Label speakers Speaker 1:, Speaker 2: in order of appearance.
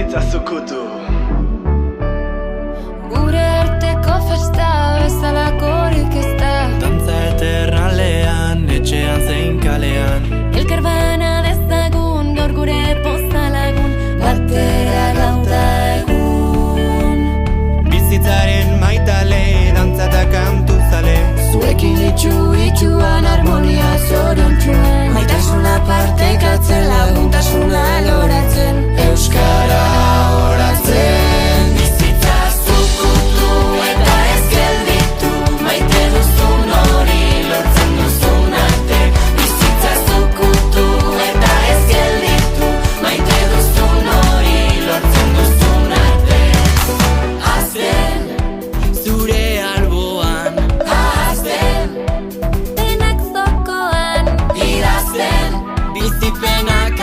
Speaker 1: bizitza zukutu.
Speaker 2: Gure arteko festa bezalakorik ez da.
Speaker 3: Dantza eterralean, etxean zein kalean.
Speaker 2: Elkar bana dezagun, gaur gure poza lagun. Batera gauta egun.
Speaker 3: Bizitzaren maitale, dantza eta kantu zale.
Speaker 2: Zuekin itxuan harmonia zoriontsuan. Maitasuna partekatzen, laguntasuna loratzen.
Speaker 3: Euskara oratzen.
Speaker 2: Bizitza zukutu eta ez gelditu. Maite duzun hori lortzen duzun arte. Bizitza zukutu eta ez gelditu. Maite duzun hori lortzen duzun arte. Azten,
Speaker 3: Zure alboan,
Speaker 2: azten, denak zokoan. Idazten,
Speaker 3: bizipenak